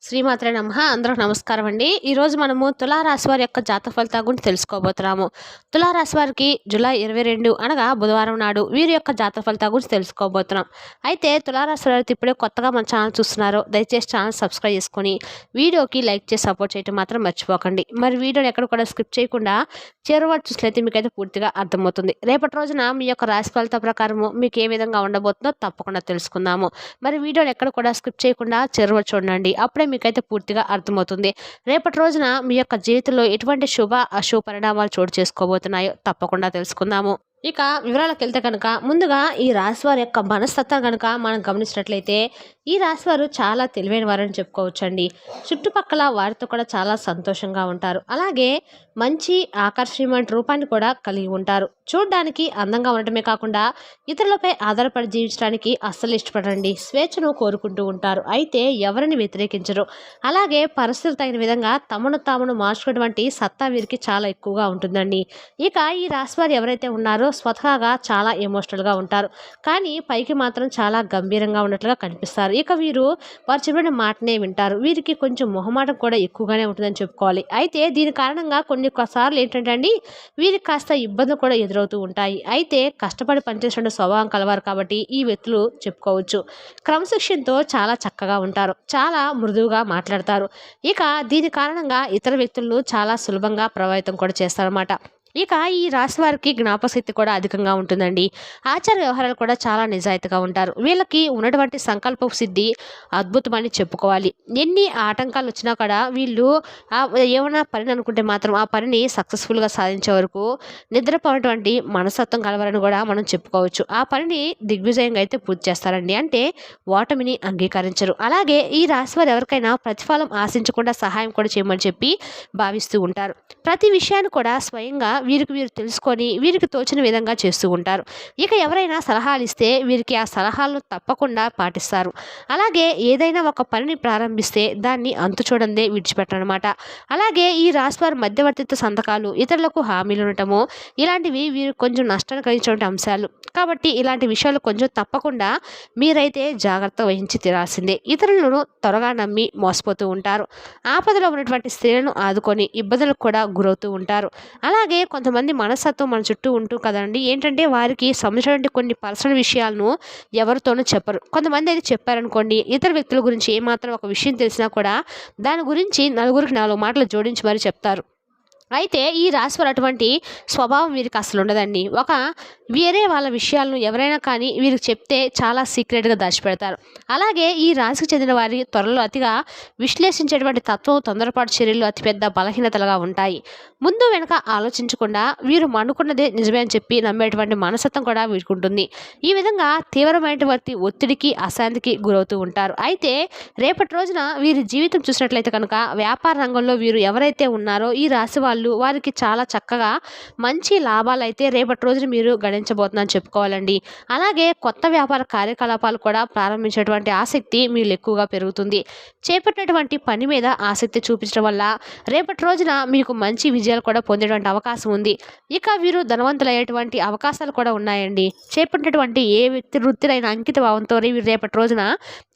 శ్రీమాత్రే నమః. అందరికి నమస్కారం అండి. ఈరోజు మనము తులారాశి వారి యొక్క జాతక ఫలితాల గురించి తెలుసుకోబోతున్నాము. తులారాశి వారికి జూలై 22 అనగా బుధవారం నాడు వీరి యొక్క జాతక ఫలితాల గురించి తెలుసుకోబోతున్నాం. అయితే తులారాశి వారు ఇప్పుడే కొత్తగా మన ఛానల్ చూస్తున్నారో దయచేసి ఛానల్ సబ్స్క్రైబ్ చేసుకొని వీడియోకి లైక్ చేసి సపోర్ట్ చేయడం మాత్రం మర్చిపోకండి. మరి వీడియోని ఎక్కడ కూడా స్కిప్ చేయకుండా చివరి వరకు చూసినట్లయితే మీకైతే పూర్తిగా అర్థమవుతుంది. రేపటి రోజున మీ యొక్క రాశి ఫలితాల ప్రకారము మీకు ఏ విధంగా ఉండబోతుందో తప్పకుండా తెలుసుకుందాము. మరి వీడియోని ఎక్కడ కూడా స్కిప్ చేయకుండా చివరి వరకు చూడండి. అప్పుడే మీకైతే పూర్తిగా అర్థమవుతుంది. రేపటి రోజున మీ యొక్క జీవితంలో ఎటువంటి శుభ అశుభ పరిణామాలు చోటు చేసుకోబోతున్నాయో తప్పకుండా తెలుసుకుందాము. ఇక వివరాలకు వెళ్తే కనుక ముందుగా ఈ రాశివారి యొక్క మనస్తత్వం కనుక మనం గమనించినట్లయితే ఈ రాశివారు చాలా తెలివైన వారని చెప్పుకోవచ్చండి. చుట్టుపక్కల వారితో కూడా చాలా సంతోషంగా ఉంటారు. అలాగే మంచి ఆకర్షణీయమైన రూపాన్ని కూడా కలిగి ఉంటారు. చూడ్డానికి అందంగా ఉండటమే కాకుండా ఇతరులపై ఆధారపడి జీవించడానికి అస్సలు ఇష్టపడండి. స్వేచ్ఛను కోరుకుంటూ ఉంటారు. అయితే ఎవరిని వ్యతిరేకించరు. అలాగే పరిస్థితులు తగిన విధంగా తమను తామును మార్చుకున్నటువంటి సత్తా వీరికి చాలా ఎక్కువగా ఉంటుందండి. ఇక ఈ రాశివారు ఎవరైతే ఉన్నారో స్వతహాగా చాలా ఎమోషనల్గా ఉంటారు. కానీ పైకి మాత్రం చాలా గంభీరంగా ఉన్నట్లుగా కనిపిస్తారు. ఇక వీరు వారు చెప్పిన మాటనే వింటారు. వీరికి కొంచెం మొహమాటం కూడా ఎక్కువగానే ఉంటుందని చెప్పుకోవాలి. అయితే దీని కారణంగా కొన్నిసార్లు ఏంటంటే అండి వీరికి కాస్త ఇబ్బందులు కూడా ఎదురవుతూ ఉంటాయి. అయితే కష్టపడి పనిచేసిన స్వభావం కలవారు కాబట్టి ఈ వ్యక్తులు చెప్పుకోవచ్చు. క్రమశిక్షణతో చాలా చక్కగా ఉంటారు. చాలా మృదువుగా మాట్లాడతారు. ఇక దీని కారణంగా ఇతర వ్యక్తులను చాలా సులభంగా ప్రభావితం కూడా చేస్తారన్నమాట. ఇక ఈ రాశి వారికి జ్ఞాపకశక్తి కూడా అధికంగా ఉంటుందండి. ఆచార వ్యవహారాలు కూడా చాలా నిజాయితీగా ఉంటారు. వీళ్ళకి ఉన్నటువంటి సంకల్ప సిద్ధి అద్భుతమని చెప్పుకోవాలి. ఎన్ని ఆటంకాలు వచ్చినా కూడా వీళ్ళు ఏమైనా పని అనుకుంటే మాత్రం ఆ పనిని సక్సెస్ఫుల్గా సాధించే వరకు నిద్రపోయినటువంటి మనస్తత్వం కలవాలని కూడా మనం చెప్పుకోవచ్చు. ఆ పనిని దిగ్విజయంగా అయితే పూర్తి చేస్తారండి. అంటే ఓటమిని అంగీకరించరు. అలాగే ఈ రాశి వారు ఎవరికైనా ప్రతిఫలం ఆశించకుండా సహాయం కూడా చేయమని చెప్పి భావిస్తూ ఉంటారు. ప్రతి విషయాన్ని కూడా స్వయంగా వీరు తెలుసుకొని వీరికి తోచిన విధంగా చేస్తూ ఉంటారు. ఇక ఎవరైనా సలహాలు ఇస్తే వీరికి ఆ సలహాలను తప్పకుండా పాటిస్తారు. అలాగే ఏదైనా ఒక పనిని ప్రారంభిస్తే దాన్ని అంతు చూడందే విడిచిపెట్టనమాట. అలాగే ఈ రాశివారి మధ్యవర్తిత్వ సంతకాలు ఇతరులకు హామీలు ఉండటము ఇలాంటివి వీరు కొంచెం నష్టాన్ని కలిగించే అంశాలు. కాబట్టి ఇలాంటి విషయాలు కొంచెం తప్పకుండా మీరైతే జాగ్రత్త వహించి తీరాల్సిందే. ఇతరులను త్వరగా నమ్మి మోసపోతూ ఉంటారు. ఆపదలో ఉన్నటువంటి స్త్రీలను ఆదుకొని ఇబ్బందులకు కూడా గురవుతూ ఉంటారు. అలాగే కొంతమంది మనస్తత్వం మన చుట్టూ ఉంటూ కదండి ఏంటంటే వారికి సంబంధించినటువంటి కొన్ని పర్సనల్ విషయాలను ఎవరితోనూ చెప్పరు. కొంతమంది అయితే చెప్పారనుకోండి ఇతర వ్యక్తుల గురించి ఏమాత్రం ఒక విషయం తెలిసినా కూడా దాని గురించి నలుగురికి 4 మాటలు జోడించి మరీ చెప్తారు. అయితే ఈ రాశివారు అటువంటి స్వభావం వీరికి అసలు ఉండదండి. వేరే వాళ్ళ విషయాలను ఎవరైనా కానీ వీరికి చెప్తే చాలా సీక్రెట్గా దాచిపెడతారు. అలాగే ఈ రాశికి చెందిన వారి త్వరలో అతిగా విశ్లేషించేటువంటి తత్వం తొందరపాటు చర్యలు అతిపెద్ద బలహీనతలుగా ఉంటాయి. ముందు వెనక ఆలోచించకుండా వీరు అనుకున్నదే నిజమే అని చెప్పి నమ్మేటువంటి మనస్తత్వం కూడా వీరికి ఉంటుంది. ఈ విధంగా తీవ్రమైనటువంటి ఒత్తిడికి అశాంతికి గురవుతూ ఉంటారు. అయితే రేపటి రోజున వీరి జీవితం చూసినట్లయితే కనుక వ్యాపార రంగంలో వీరు ఎవరైతే ఉన్నారో ఈ రాశి వారికి చాలా చక్కగా మంచి లాభాలు అయితే రేపటి రోజున మీరు గణించబోతుందని చెప్పుకోవాలండి. అలాగే కొత్త వ్యాపార కార్యకలాపాలు కూడా ప్రారంభించేటువంటి ఆసక్తి మీరు ఎక్కువగా పెరుగుతుంది. చేపట్టినటువంటి పని మీద ఆసక్తి చూపించడం వల్ల రేపటి రోజున మీకు మంచి విజయాలు కూడా పొందేటువంటి అవకాశం ఉంది. ఇక వీరు ధనవంతులయ్యేటువంటి అవకాశాలు కూడా ఉన్నాయండి. చేపట్టినటువంటి ఏ వృత్తిరైన అంకిత భావంతో వీరు రేపటి రోజున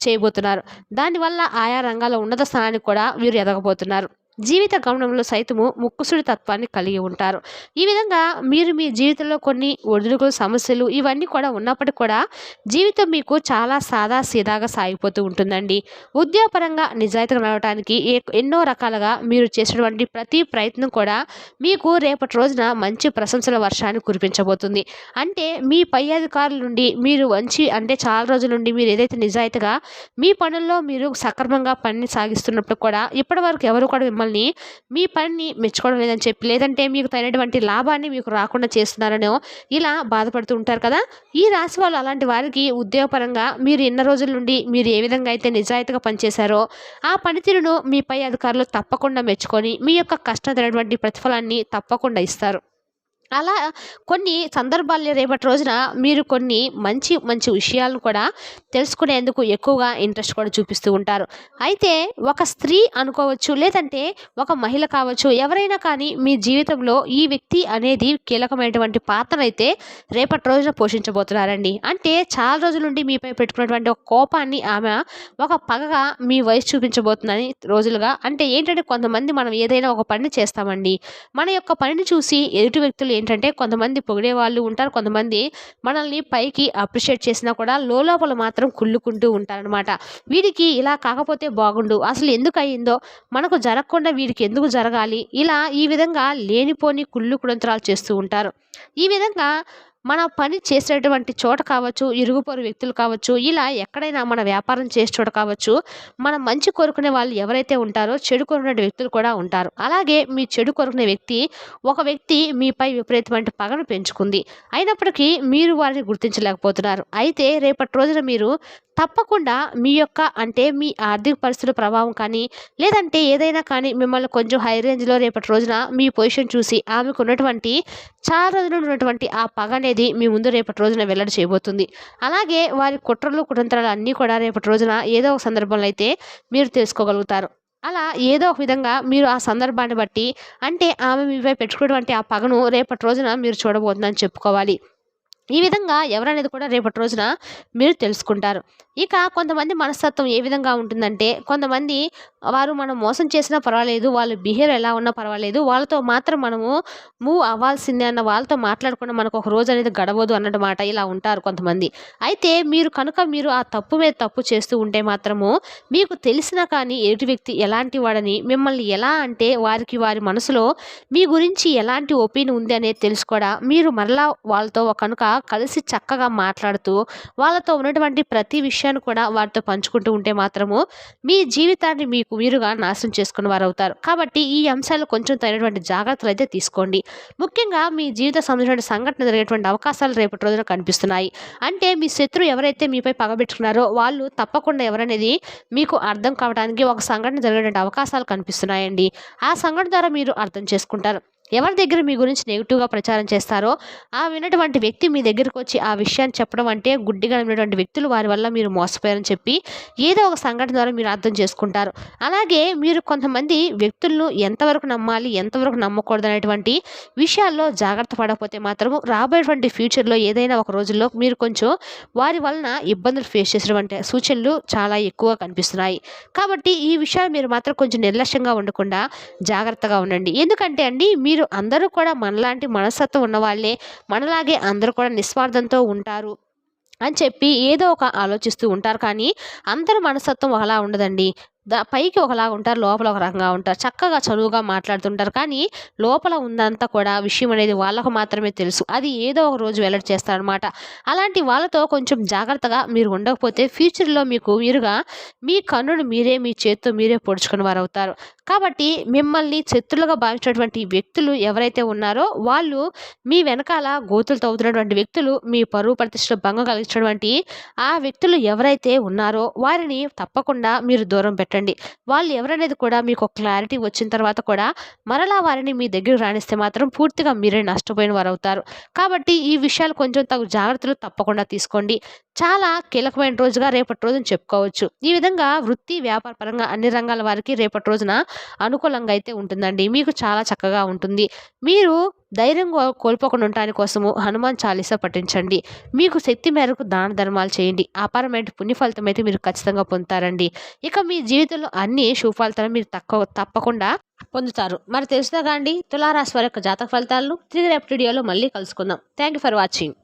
చేయబోతున్నారు. దానివల్ల ఆయా రంగాల్లో ఉన్నత స్థానానికి కూడా వీరు ఎదగబోతున్నారు. జీవిత గమనంలో సైతము ముక్కుసుడి తత్వాన్ని కలిగి ఉంటారు. ఈ విధంగా మీరు మీ జీవితంలో కొన్ని ఒడిదుడుకులు సమస్యలు ఇవన్నీ కూడా ఉన్నప్పటికీ కూడా జీవితం మీకు చాలా సాదా సీదాగా సాగిపోతూ ఉంటుందండి. ఉద్యోగపరంగా నిజాయితీగా నడవడానికి ఎన్నో రకాలుగా మీరు చేసినటువంటి ప్రతి ప్రయత్నం కూడా మీకు రేపటి రోజున మంచి ప్రశంసల వర్షాన్ని కురిపించబోతుంది. అంటే మీ పై అధికారుల నుండి మీరు అంటే చాలా రోజుల నుండి మీరు ఏదైతే నిజాయితీగా మీ పనుల్లో మీరు సక్రమంగా పనిని సాగిస్తున్నప్పుడు కూడా ఇప్పటి వరకు ఎవరు కూడా మిమ్మల్ని మీ పనిని మెచ్చుకోవడం లేదని చెప్పి లేదంటే మీకు తగినటువంటి లాభాన్ని మీకు రాకుండా చేస్తున్నారనో ఇలా బాధపడుతూ ఉంటారు కదా. ఈ రాశి వాళ్ళు అలాంటి వారికి ఉద్యోగపరంగా మీరు ఎన్న రోజుల నుండి మీరు ఏ విధంగా అయితే నిజాయితీగా పనిచేశారో ఆ పనితీరును మీ పై అధికారులు తప్పకుండా మెచ్చుకొని మీ యొక్క కష్టం తగినటువంటి ప్రతిఫలాన్ని తప్పకుండా ఇస్తారు. అలా కొన్ని సందర్భాల్లో రేపటి రోజున మీరు కొన్ని మంచి మంచి విషయాలను కూడా తెలుసుకునేందుకు ఎక్కువగా ఇంట్రెస్ట్ కూడా చూపిస్తూ ఉంటారు. అయితే ఒక స్త్రీ అనుకోవచ్చు, లేదంటే ఒక మహిళ కావచ్చు, ఎవరైనా కానీ మీ జీవితంలో ఈ వ్యక్తి అనేది కీలకమైనటువంటి పాత్రనైతే రేపటి రోజున పోషించబోతున్నారండి. అంటే చాలా రోజుల నుండి మీపై పెట్టుకున్నటువంటి ఒక కోపాన్ని ఆమె ఒక పగగా మీ వయసు చూపించబోతుందని రోజులుగా. అంటే ఏంటంటే కొంతమంది మనం ఏదైనా ఒక పనిని చేస్తామండి. మన యొక్క పనిని చూసి ఎదుటి వ్యక్తులు ఏంటంటే కొంతమంది పొగిడే వాళ్ళు ఉంటారు. కొంతమంది మనల్ని పైకి అప్రిషియేట్ చేసినా కూడా లోపల మాత్రం కుళ్ళుకుంటూ ఉంటారనమాట. వీడికి ఇలా కాకపోతే బాగుండు, అసలు ఎందుకు అయ్యిందో, మనకు జరగకుండా వీడికి ఎందుకు జరగాలి, ఇలా ఈ విధంగా లేనిపోని కుళ్ళు కుతంత్రాలు చేస్తూ ఉంటారు. ఈ విధంగా మన పని చేసేటువంటి చోట కావచ్చు, ఇరుగు పొరుగు వ్యక్తులు కావచ్చు, ఇలా ఎక్కడైనా మన వ్యాపారం చేసే చోట కావచ్చు, మన మంచి కోరుకునే వాళ్ళు ఎవరైతే ఉంటారో చెడు కోరుకునే వ్యక్తులు కూడా ఉంటారు. అలాగే మీ చెడు కోరుకునే ఒక వ్యక్తి మీపై విపరీతమైన పగను పెంచుకుంది. అయినప్పటికీ మీరు వారిని గుర్తించలేకపోతున్నారు. అయితే రేపటి రోజున మీరు తప్పకుండా మీ యొక్క అంటే మీ ఆర్థిక పరిస్థితుల ప్రభావం కానీ, లేదంటే ఏదైనా కానీ మిమ్మల్ని కొంచెం హై రేంజ్‌లో రేపటి రోజున మీ పొజిషన్ చూసి ఆమెకు ఉన్నటువంటి చాలా రోజులు ఉన్నటువంటి ఆ పగ అనేది మీ ముందు రేపటి రోజున వెల్లడి చేయబోతుంది. అలాగే వారి కుట్రలు, కుతంత్రాలు అన్నీ కూడా రేపటి రోజున ఏదో ఒక సందర్భంలో అయితే మీరు తెలుసుకోగలుగుతారు. అలా ఏదో ఒక విధంగా మీరు ఆ సందర్భాన్ని బట్టి అంటే ఆమె మీపై పెట్టుకున్నటువంటి ఆ పగను రేపటి రోజున మీరు చూడబోతుందని చెప్పుకోవాలి. ఈ విధంగా ఎవరనేది కూడా రేపటి రోజున మీరు తెలుసుకుంటారు. ఇక కొంతమంది మనస్తత్వం ఏ విధంగా ఉంటుందంటే, కొంతమంది వారు మనం మోసం చేసినా పర్వాలేదు, వాళ్ళ బిహేవియర్ ఎలా ఉన్నా పర్వాలేదు, వాళ్ళతో మాత్రం మనము మూవ్ అవ్వాల్సిందే అన్న వాళ్ళతో మాట్లాడకుండా మనకు ఒక రోజు అనేది గడవదు అన్నట్టు మాట. ఇలా ఉంటారు కొంతమంది. అయితే మీరు ఆ తప్పు మీద తప్పు చేస్తూ ఉంటే మాత్రము మీకు తెలిసినా కానీ ఎదుటి వ్యక్తి ఎలాంటి వాడని, మిమ్మల్ని ఎలా అంటే వారి మనసులో మీ గురించి ఎలాంటి ఒపీనియన్ ఉంది అనేది తెలుసుకోవడం, మీరు మరలా వాళ్ళతో కనుక కలిసి చక్కగా మాట్లాడుతూ వాళ్ళతో ఉన్నటువంటి ప్రతి విషయాన్ని కూడా వారితో పంచుకుంటూ ఉంటే మాత్రము మీ జీవితాన్ని మీకు మీరుగా నాశనం చేసుకున్న వారు అవుతారు. కాబట్టి ఈ అంశాలు కొంచెం తగినటువంటి జాగ్రత్తలు అయితే తీసుకోండి. ముఖ్యంగా మీ జీవిత సంబంధించిన సంఘటన జరిగేటువంటి అవకాశాలు రేపటి రోజున కనిపిస్తున్నాయి. అంటే మీ శత్రువు ఎవరైతే మీపై పగబెట్టుకున్నారో వాళ్ళు తప్పకుండా ఎవరనేది మీకు అర్థం కావడానికి ఒక సంఘటన జరిగేటువంటి అవకాశాలు కనిపిస్తున్నాయండి. ఆ సంఘటన ద్వారా మీరు అర్థం చేసుకుంటారు. ఎవరి దగ్గర మీ గురించి నెగిటివ్‌గా ప్రచారం చేస్తారో, ఆ విన్నటువంటి వ్యక్తి మీ దగ్గరకొచ్చి ఆ విషయాన్ని చెప్పడం అంటే గుడ్డిగా నమ్మినటువంటి వ్యక్తులు వారి వల్ల మీరు మోసపోయారని చెప్పి ఏదో ఒక సంఘటన ద్వారా మీరు అర్థం చేసుకుంటారు. అలాగే మీరు కొంతమంది వ్యక్తులను ఎంతవరకు నమ్మాలి, ఎంతవరకు నమ్మకూడదనేటువంటి విషయాల్లో జాగ్రత్త పడకపోతే మాత్రము రాబోయేటువంటి ఫ్యూచర్‌లో ఏదైనా ఒక రోజుల్లో మీరు కొంచెం వారి వలన ఇబ్బందులు ఫేస్ చేసేటువంటి సూచనలు చాలా ఎక్కువగా కనిపిస్తున్నాయి. కాబట్టి ఈ విషయాలు మీరు మాత్రం కొంచెం నిర్లక్ష్యంగా ఉండకుండా జాగ్రత్తగా ఉండండి. ఎందుకంటే అండి మీరు అందరూ కూడా మనలాంటి మనస్తత్వం ఉన్నవాళ్ళే, మనలాగే అందరూ కూడా నిస్వార్థంతో ఉంటారు అని చెప్పి ఏదో ఒక ఆలోచిస్తూ ఉంటారు. కానీ అందరి మనస్తత్వం ఒకలా ఉండదండి. పైకి ఒకలాగా ఉంటారు, లోపల ఒక రకంగా ఉంటారు. చక్కగా చనువుగా మాట్లాడుతుంటారు. కానీ లోపల ఉందంతా కూడా విషయం అనేది వాళ్ళకు మాత్రమే తెలుసు. అది ఏదో ఒక రోజు వెల్లడి చేస్తారనమాట. అలాంటి వాళ్ళతో కొంచెం జాగ్రత్తగా మీరు ఉండకపోతే ఫ్యూచర్‌లో మీకు మీరుగా మీ కన్నును మీరే మీ చేత్తో మీరే పొడుచుకున్న వారవుతారు. కాబట్టి మిమ్మల్ని శత్రులుగా భావించినటువంటి వ్యక్తులు ఎవరైతే ఉన్నారో వాళ్ళు మీ వెనకాల గోతులు తవ్వుతున్నటువంటి వ్యక్తులు, మీ పరువు ప్రతిష్టలు భంగం కలిగించినటువంటి ఆ వ్యక్తులు ఎవరైతే ఉన్నారో వారిని తప్పకుండా మీరు దూరం పెట్టండి. వాళ్ళు ఎవరనేది కూడా మీకు ఒక క్లారిటీ వచ్చిన తర్వాత కూడా మరలా వారిని మీ దగ్గరికి రానిస్తే మాత్రం పూర్తిగా మీరే నష్టపోయిన వారవుతారు. కాబట్టి ఈ విషయాలు కొంచెం తగు జాగ్రత్తలు తప్పకుండా తీసుకోండి. చాలా కీలకమైన రోజుగా రేపటి రోజున చెప్పుకోవచ్చు. ఈ విధంగా వృత్తి, వ్యాపార పరంగా అన్ని రంగాల వారికి రేపటి రోజున అనుకూలంగా అయితే ఉంటుందండి. మీకు చాలా చక్కగా ఉంటుంది. మీరు ధైర్యం కోల్పోకుండా ఉండటాని కోసము హనుమాన్ చాలీసా పఠించండి. మీకు శక్తి మేరకు దాన ధర్మాలు చేయండి. అపారమైన పుణ్య ఫలితం అయితే మీరు ఖచ్చితంగా పొందుతారండి. ఇక మీ జీవితంలో అన్ని శుభ ఫలితాలు మీరు తప్పకుండా పొందుతారు. మరి తెలుసుగా అండి తులారాశి వారి యొక్క జాతక ఫలితాలను తిరిగి రేపటి వీడియోలో మళ్ళీ కలుసుకుందాం. Thank you for watching.